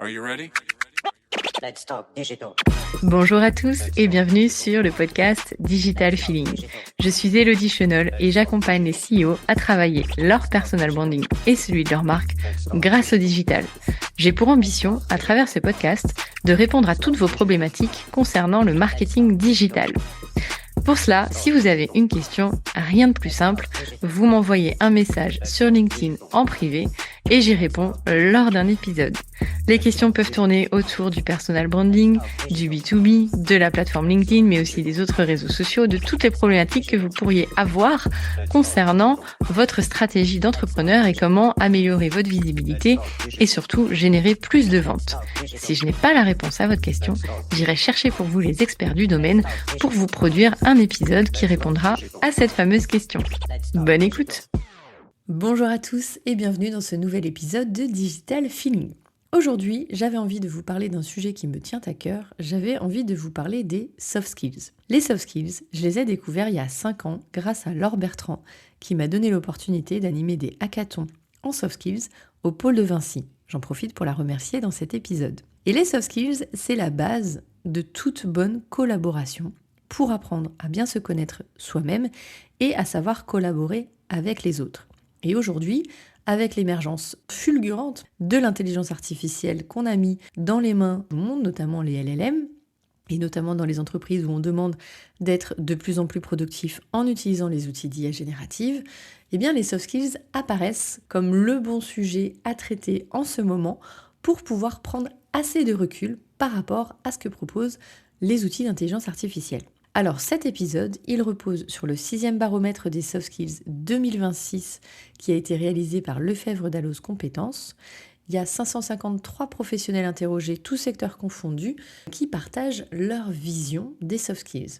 Are you ready? Let's talk digital. Bonjour à tous et bienvenue sur le podcast Digital Feeling. Je suis Elodie Chenol et j'accompagne les CEO à travailler leur personal branding et celui de leur marque grâce au digital. J'ai pour ambition, à travers ce podcast, de répondre à toutes vos problématiques concernant le marketing digital. Pour cela, si vous avez une question, rien de plus simple, vous m'envoyez un message sur LinkedIn en privé et j'y réponds lors d'un épisode. Les questions peuvent tourner autour du personal branding, du B2B, de la plateforme LinkedIn, mais aussi des autres réseaux sociaux, de toutes les problématiques que vous pourriez avoir concernant votre stratégie d'entrepreneur et comment améliorer votre visibilité et surtout générer plus de ventes. Si je n'ai pas la réponse à votre question, j'irai chercher pour vous les experts du domaine pour vous produire un épisode qui répondra à cette fameuse question. Bonne écoute! Bonjour à tous et bienvenue dans ce nouvel épisode de Digital Feeling. Aujourd'hui, j'avais envie de vous parler d'un sujet qui me tient à cœur, j'avais envie de vous parler des soft skills. Les soft skills, je les ai découverts il y a 5 ans grâce à Laure Bertrand qui m'a donné l'opportunité d'animer des hackathons en soft skills au pôle de Vinci. J'en profite pour la remercier dans cet épisode. Et les soft skills, c'est la base de toute bonne collaboration pour apprendre à bien se connaître soi-même et à savoir collaborer avec les autres. Et aujourd'hui, avec l'émergence fulgurante de l'intelligence artificielle qu'on a mis dans les mains du monde, notamment les LLM, et notamment dans les entreprises où on demande d'être de plus en plus productif en utilisant les outils d'IA générative, eh bien les soft skills apparaissent comme le bon sujet à traiter en ce moment pour pouvoir prendre assez de recul par rapport à ce que proposent les outils d'intelligence artificielle. Alors cet épisode, il repose sur le 6e baromètre des soft skills 2026 qui a été réalisé par Lefebvre Dalloz Compétences. Il y a 553 professionnels interrogés, tous secteurs confondus, qui partagent leur vision des soft skills.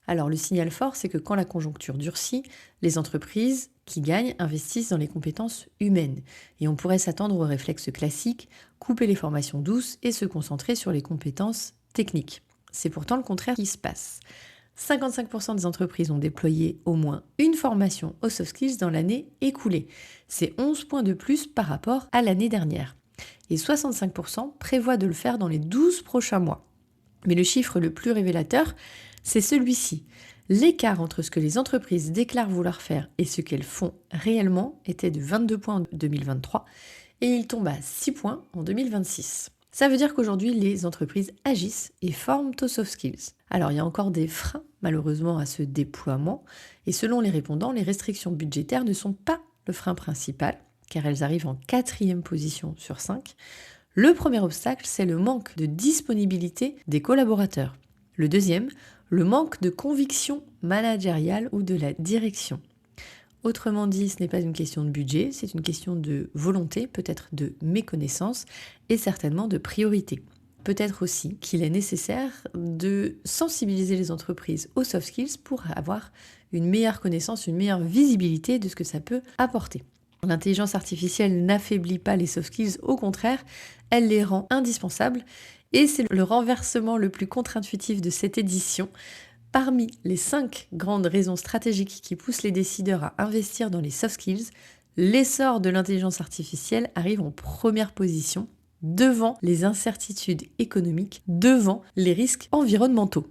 Alors le signal fort, c'est que quand la conjoncture durcit, les entreprises qui gagnent investissent dans les compétences humaines. Et on pourrait s'attendre au réflexe classique, couper les formations douces et se concentrer sur les compétences techniques. C'est pourtant le contraire qui se passe. 55% des entreprises ont déployé au moins une formation aux soft skills dans l'année écoulée. C'est 11 points de plus par rapport à l'année dernière. Et 65% prévoient de le faire dans les 12 prochains mois. Mais le chiffre le plus révélateur, c'est celui-ci. L'écart entre ce que les entreprises déclarent vouloir faire et ce qu'elles font réellement était de 22 points en 2023 et il tombe à 6 points en 2026. Ça veut dire qu'aujourd'hui, les entreprises agissent et forment aux soft skills. Alors, il y a encore des freins, malheureusement, à ce déploiement. Et selon les répondants, les restrictions budgétaires ne sont pas le frein principal, car elles arrivent en 4e position sur 5. Le premier obstacle, c'est le manque de disponibilité des collaborateurs. Le deuxième, le manque de conviction managériale ou de la direction. Autrement dit, ce n'est pas une question de budget, c'est une question de volonté, peut-être de méconnaissance et certainement de priorité. Peut-être aussi qu'il est nécessaire de sensibiliser les entreprises aux soft skills pour avoir une meilleure connaissance, une meilleure visibilité de ce que ça peut apporter. L'intelligence artificielle n'affaiblit pas les soft skills, au contraire, elle les rend indispensables et c'est le renversement le plus contre-intuitif de cette édition. Parmi les 5 grandes raisons stratégiques qui poussent les décideurs à investir dans les soft skills, l'essor de l'intelligence artificielle arrive en première position, devant les incertitudes économiques, devant les risques environnementaux.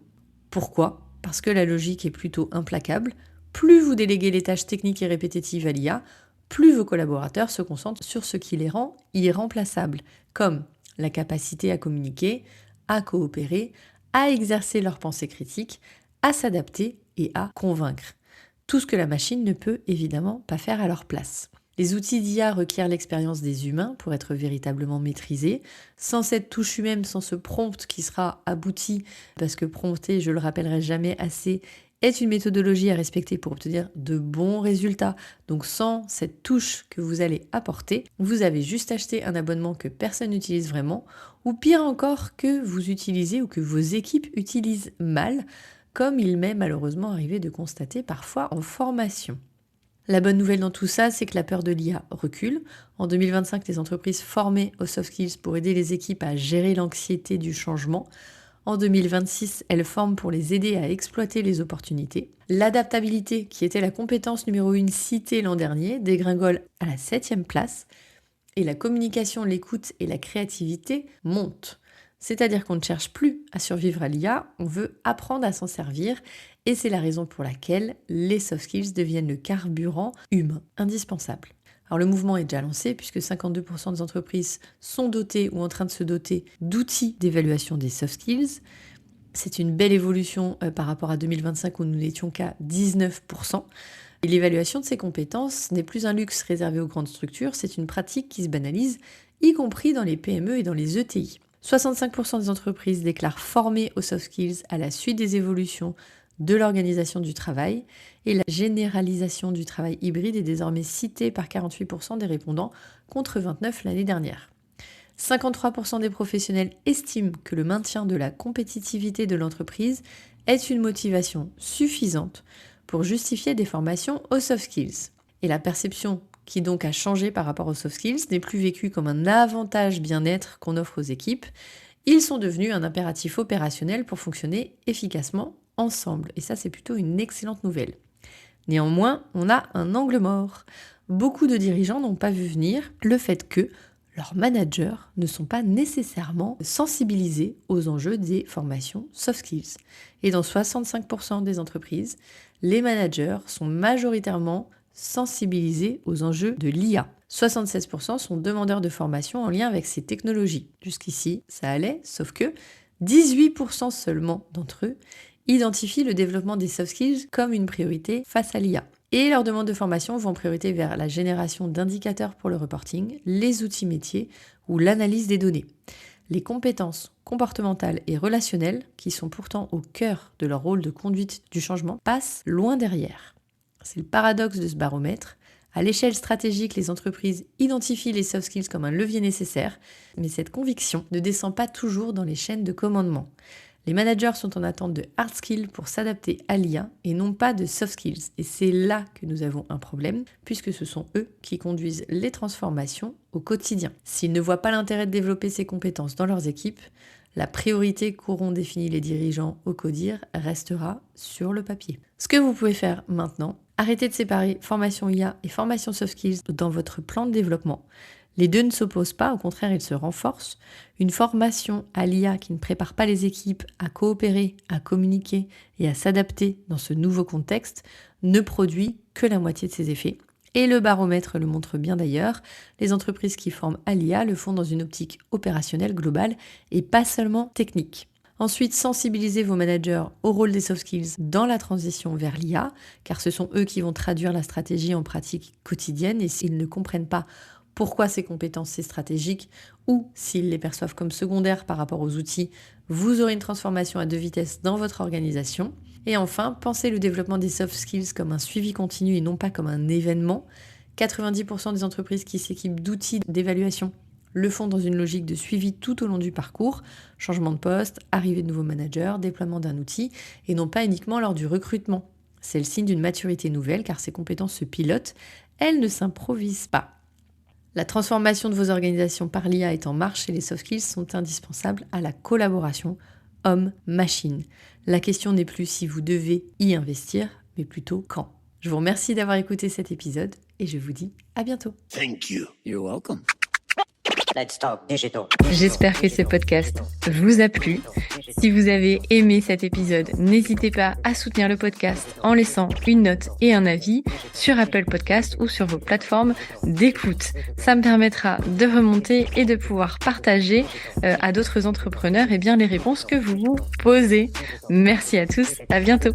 Pourquoi ? Parce que la logique est plutôt implacable. Plus vous déléguez les tâches techniques et répétitives à l'IA, plus vos collaborateurs se concentrent sur ce qui les rend irremplaçables, comme la capacité à communiquer, à coopérer, à exercer leur pensée critique, à s'adapter et à convaincre. Tout ce que la machine ne peut évidemment pas faire à leur place. Les outils d'IA requièrent l'expérience des humains pour être véritablement maîtrisés. Sans cette touche humaine, sans ce prompt qui sera abouti, parce que prompter, je le rappellerai jamais assez, est une méthodologie à respecter pour obtenir de bons résultats. Donc sans cette touche que vous allez apporter, vous avez juste acheté un abonnement que personne n'utilise vraiment, ou pire encore que vous utilisez ou que vos équipes utilisent mal, comme il m'est malheureusement arrivé de constater parfois en formation. La bonne nouvelle dans tout ça, c'est que la peur de l'IA recule. En 2025, les entreprises formées aux soft skills pour aider les équipes à gérer l'anxiété du changement. En 2026, elles forment pour les aider à exploiter les opportunités. L'adaptabilité, qui était la compétence numéro 1 citée l'an dernier, dégringole à la 7e place. Et la communication, l'écoute et la créativité montent. C'est-à-dire qu'on ne cherche plus à survivre à l'IA, on veut apprendre à s'en servir. Et c'est la raison pour laquelle les soft skills deviennent le carburant humain indispensable. Alors le mouvement est déjà lancé puisque 52% des entreprises sont dotées ou en train de se doter d'outils d'évaluation des soft skills. C'est une belle évolution par rapport à 2025 où nous n'étions qu'à 19%. Et l'évaluation de ces compétences n'est plus un luxe réservé aux grandes structures, c'est une pratique qui se banalise, y compris dans les PME et dans les ETI. 65% des entreprises déclarent former aux soft skills à la suite des évolutions de l'organisation du travail et la généralisation du travail hybride est désormais citée par 48% des répondants contre 29% l'année dernière. 53% des professionnels estiment que le maintien de la compétitivité de l'entreprise est une motivation suffisante pour justifier des formations aux soft skills. Et la perception qui donc a changé par rapport aux soft skills n'est plus vécue comme un avantage bien-être qu'on offre aux équipes. Ils sont devenus un impératif opérationnel pour fonctionner efficacement ensemble. Et ça, c'est plutôt une excellente nouvelle. Néanmoins, on a un angle mort. Beaucoup de dirigeants n'ont pas vu venir le fait que leurs managers ne sont pas nécessairement sensibilisés aux enjeux des formations soft skills. Et dans 65% des entreprises, les managers sont majoritairement sensibilisés aux enjeux de l'IA. 76% sont demandeurs de formation en lien avec ces technologies. Jusqu'ici, ça allait, sauf que 18% seulement d'entre eux identifient le développement des soft skills comme une priorité face à l'IA. Et leurs demandes de formation vont en priorité vers la génération d'indicateurs pour le reporting, les outils métiers ou l'analyse des données. Les compétences comportementales et relationnelles, qui sont pourtant au cœur de leur rôle de conduite du changement, passent loin derrière. C'est le paradoxe de ce baromètre. À l'échelle stratégique, les entreprises identifient les soft skills comme un levier nécessaire, mais cette conviction ne descend pas toujours dans les chaînes de commandement. Les managers sont en attente de hard skills pour s'adapter à l'IA et non pas de soft skills. Et c'est là que nous avons un problème, puisque ce sont eux qui conduisent les transformations au quotidien. S'ils ne voient pas l'intérêt de développer ces compétences dans leurs équipes, la priorité qu'auront définie les dirigeants au CODIR restera sur le papier. Ce que vous pouvez faire maintenant, arrêtez de séparer formation IA et formation soft skills dans votre plan de développement. Les deux ne s'opposent pas, au contraire, ils se renforcent. Une formation à l'IA qui ne prépare pas les équipes à coopérer, à communiquer et à s'adapter dans ce nouveau contexte ne produit que la moitié de ses effets. Et le baromètre le montre bien d'ailleurs, les entreprises qui forment à l'IA le font dans une optique opérationnelle globale et pas seulement technique. Ensuite, sensibilisez vos managers au rôle des soft skills dans la transition vers l'IA, car ce sont eux qui vont traduire la stratégie en pratique quotidienne et s'ils ne comprennent pas pourquoi ces compétences sont stratégiques ou s'ils les perçoivent comme secondaires par rapport aux outils, vous aurez une transformation à deux vitesses dans votre organisation. Et enfin, pensez le développement des soft skills comme un suivi continu et non pas comme un événement. 90% des entreprises qui s'équipent d'outils d'évaluation le font dans une logique de suivi tout au long du parcours, changement de poste, arrivée de nouveaux managers, déploiement d'un outil, et non pas uniquement lors du recrutement. C'est le signe d'une maturité nouvelle car ces compétences se pilotent, elles ne s'improvisent pas. La transformation de vos organisations par l'IA est en marche et les soft skills sont indispensables à la collaboration homme-machine. La question n'est plus si vous devez y investir, mais plutôt quand. Je vous remercie d'avoir écouté cet épisode et je vous dis à bientôt. Thank you. You're welcome. Let's talk digital. J'espère que ce podcast vous a plu. Si vous avez aimé cet épisode, n'hésitez pas à soutenir le podcast en laissant une note et un avis sur Apple Podcast ou sur vos plateformes d'écoute. Ça me permettra de remonter et de pouvoir partager à d'autres entrepreneurs les réponses que vous vous posez. Merci à tous, à bientôt.